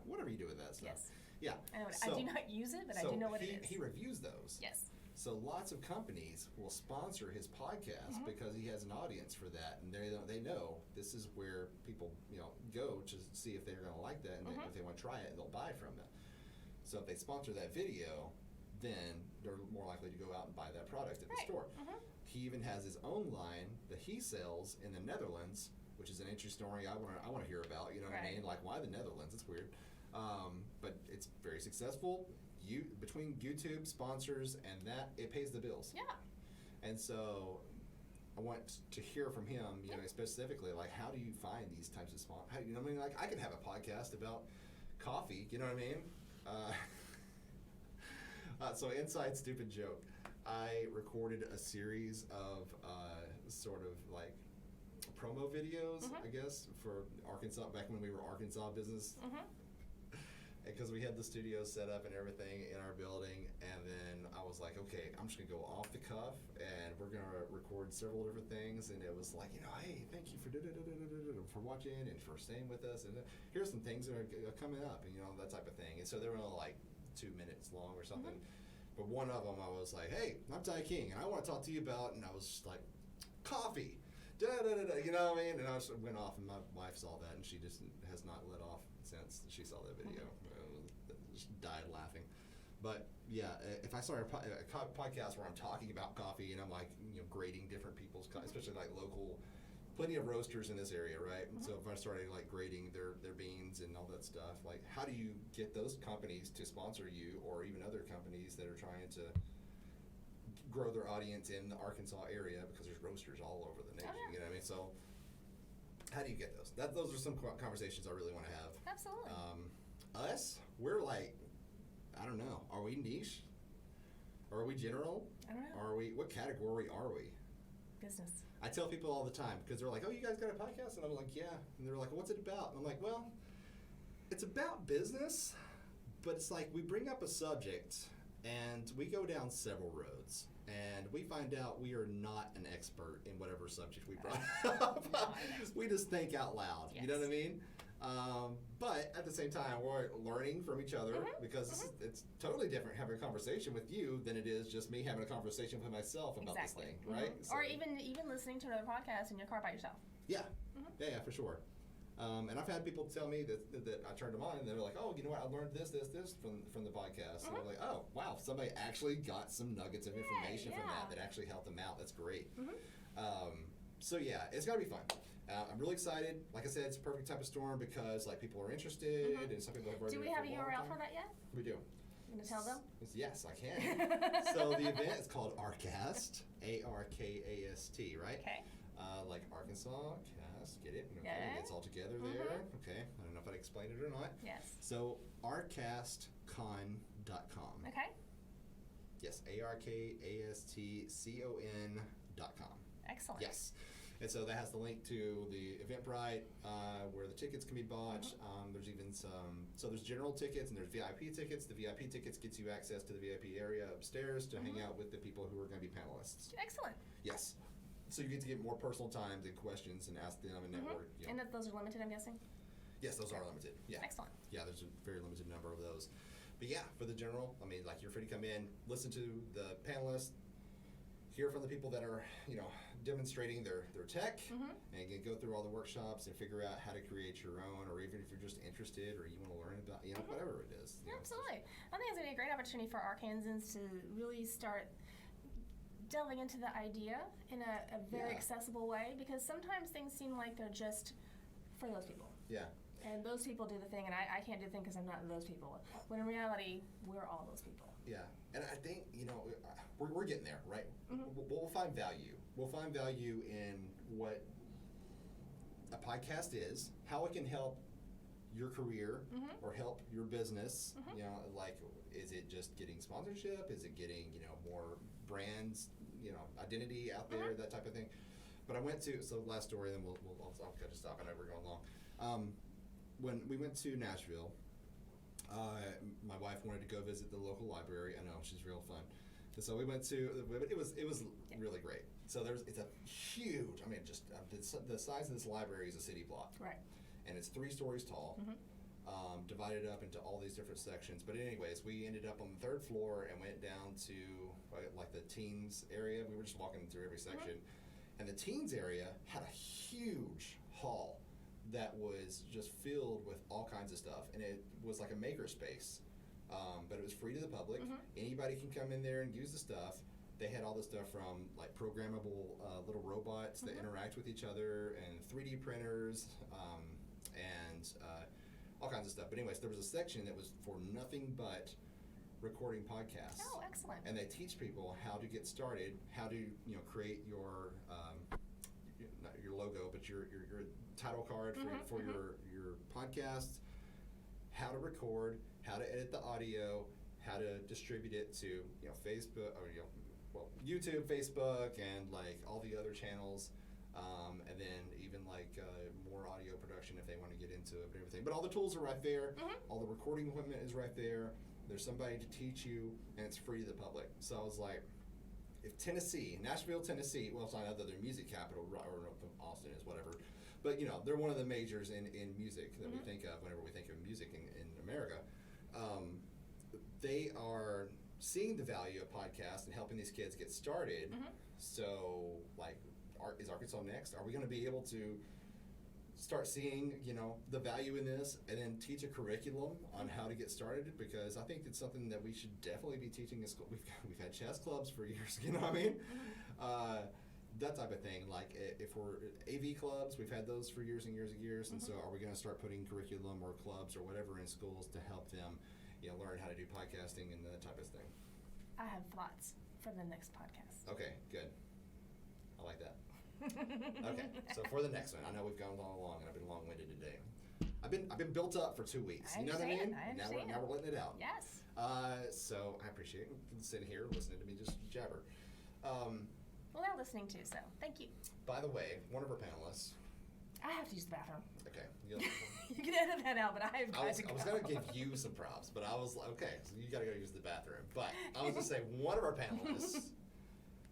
Whatever you do with that stuff. Yes. Yeah. I do not use it, but I do know what it is. He reviews those. Yes. So lots of companies will sponsor his podcast because he has an audience for that, and they know this is where people go to see if they're going to like that, and if they want to try it, they'll buy from it. So if they sponsor that video, then they're more likely to go out and buy that product at the store. He even has his own line that he sells in the Netherlands, which is an interesting story I want to hear about. You know what I mean? Like, why the Netherlands? It's weird, but it's very successful. Between YouTube sponsors and that, it pays the bills. Yeah. And so I want to hear from him, specifically, like, how do you find these types of sponsors? You know what I mean? Like, I could have a podcast about coffee. You know what I mean? So inside stupid joke, I recorded a series of sort of like promo videos, I guess, for Arkansas, back when we were Arkansas business. Because we had the studio set up and everything in our building, and then I was like, okay, I'm just gonna go off the cuff, and we're gonna record several different things. And it was like, hey, thank you for watching and for staying with us, and here's some things that are coming up, and that type of thing. And so they were all like 2 minutes long or something. But one of them, I was like, hey, I'm Ty King, and I want to talk to you about, and I was just like, coffee, you know what I mean? And I just went off, and my wife saw that, and she just has not let off since she saw that video. Just died laughing. But yeah, if I start a podcast where I'm talking about coffee and I'm like, grading different people's, especially like local, plenty of roasters in this area, right? And so if I started like grading their beans and all that stuff, like, how do you get those companies to sponsor you, or even other companies that are trying to grow their audience in the Arkansas area, because there's roasters all over the nation. You know what I mean? So how do you get those? Those are some conversations I really want to have. Absolutely. Us, we're like, I don't know. Are we niche? Or are we general? I don't know. What category are we? Business. I tell people all the time, because they're like, oh, you guys got a podcast? And I'm like, yeah. And they're like, what's it about? And I'm like, well, it's about business, but it's like we bring up a subject and we go down several roads, and we find out we are not an expert in whatever subject we brought up. We just think out loud. Yes. You know what I mean? But at the same time, we're learning from each other, because it's totally different having a conversation with you than it is just me having a conversation with myself about this thing, right? So, or even listening to another podcast in your car by yourself. Yeah, yeah, for sure. And I've had people tell me that I turned them on, and they're like, oh, you know what, I learned this from the podcast. And I'm like, oh, wow, somebody actually got some nuggets of information from that actually helped them out. That's great. So yeah, it's got to be fun. I'm really excited. Like I said, it's a perfect type of storm, because like people are interested, and some people have already. Do we have a URL for that yet? We do. You gonna tell them? Yes, I can. So the event is called ARKAST, ARKAST, right? Okay. Like Arkansas, cast, get it? Okay, it's all together there. Okay, I don't know if I explained it or not. Yes. So arkastcon.com. Okay. Yes, ARKASTCON.com. Excellent. Yes. And so that has the link to the Eventbrite, where the tickets can be bought. There's even there's general tickets and there's VIP tickets. The VIP tickets gets you access to the VIP area upstairs to hang out with the people who are going to be panelists. Excellent. Yes. So you get to get more personal times and questions and ask them and network. And those are limited, I'm guessing? Yes, those are limited. Yeah. Excellent. Yeah, there's a very limited number of those. But yeah, for the general, I mean, like, you're free to come in, listen to the panelists, hear from the people that are, demonstrating their tech, and go through all the workshops and figure out how to create your own, or even if you're just interested or you want to learn about, whatever it is. Absolutely. I think it's going to be a great opportunity for Arkansans to really start delving into the idea in a very Yeah. accessible way, because sometimes things seem like they're just for those people. Yeah. And those people do the thing, and I can't do the thing because I'm not those people. When in reality, we're all those people. Yeah, and I think, we're getting there, right? We'll find value. We'll find value in what a podcast is, how it can help your career or help your business. Like, is it just getting sponsorship? Is it getting, more brands, identity out there, that type of thing? But I went to, so last story, then I'll kind of stop. I know we're going long. When we went to Nashville, my wife wanted to go visit the local library. I know, she's real fun. And so we went to, it was really great. So it's a huge, the size of this library is a city block. Right. And it's 3 stories tall, divided up into all these different sections. But anyways, we ended up on the 3rd floor and went down to like the teens area. We were just walking through every section. And the teens area had a huge hall that was just filled with all kinds of stuff. And it was like a maker space, but it was free to the public. Anybody can come in there and use the stuff. They had all the stuff from like programmable little robots that interact with each other, and 3D printers, and all kinds of stuff. But anyways, there was a section that was for nothing but recording podcasts. Oh, excellent. And they teach people how to get started, how to create your not your logo, but your title card for your podcast, how to record, how to edit the audio, how to distribute it to Facebook or YouTube, Facebook, and like all the other channels, and then even like more audio production if they want to get into it, but everything. But all the tools are right there. All the recording equipment is right there. There's somebody to teach you, and it's free to the public. So I was like, if Nashville, Tennessee, well, it's not other than music capital, or Austin is, whatever, but they're one of the majors in music that we think of whenever we think of music in America. They are seeing the value of podcasts and helping these kids get started. So, like, is Arkansas next? Are we going to be able to start seeing, the value in this, and then teach a curriculum on how to get started? Because I think it's something that we should definitely be teaching in school. We've had chess clubs for years, you know what I mean? That type of thing. Like, if we're AV clubs, we've had those for years and years and years. And so are we going to start putting curriculum or clubs or whatever in schools to help them, learn how to do podcasting and that type of thing? I have thoughts for the next podcast. Okay, good. I like that. Okay, so for the next one, I know we've gone long and I've been long-winded today. I've been built up for 2 weeks. I You know what I mean? understand, I understand. Now we're letting it out. Yes. So I appreciate you sitting here listening to me just jabber. Well, they're listening too, so thank you. By the way, one of our panelists. I have to use the bathroom. Okay. You can edit that out, but I have got to go. I was going to give you some props, but I was like, okay, so you got to go use the bathroom. But I was going to say, one of our panelists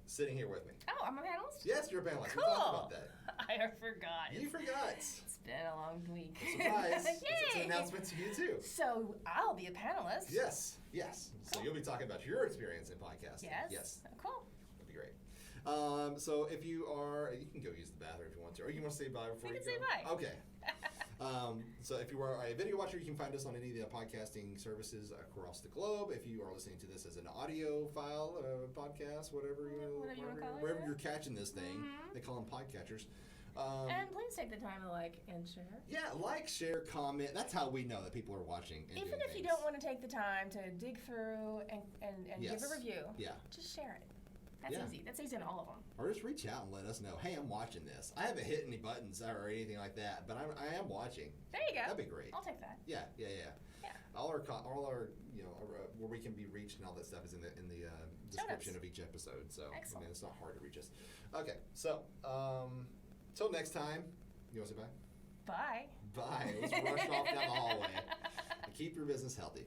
sitting here with me. Oh, I'm a panelist? Yes, you're a panelist. Cool. We talked about that. I forgot. You forgot. It's been a long week. Surprise. It's Yay. an announcement to you, too. So I'll be a panelist. Yes. So Cool. you'll be talking about your experience in podcasting. Yes. Cool. That'd be great. So if you can go use the bathroom if you want to, or you want to say bye before We you can go. say bye. Okay. So if you are a video watcher, you can find us on any of the podcasting services across the globe. If you are listening to this as an audio file, podcast, whatever you Whatever you wanna call it, wherever yeah. you're catching this thing, they call them podcatchers. And please take the time to like and share. Yeah, like, share, comment. That's how we know that people are watching. And Even doing if you things. don't want to take the time to dig through and give Yes. a review, Yeah. just share it. That's Yeah. easy. That's easy on all of them. Or just reach out and let us know, hey, I'm watching this. I haven't hit any buttons or anything like that, but I am watching. There you go. That'd be great. I'll take that. Yeah. Yeah. All our where we can be reached and all that stuff is in the description of each episode. So Excellent. it's not hard to reach us. Okay, so till next time, you want to say bye? Bye. Bye. Let's rush off down the hallway and keep your business healthy.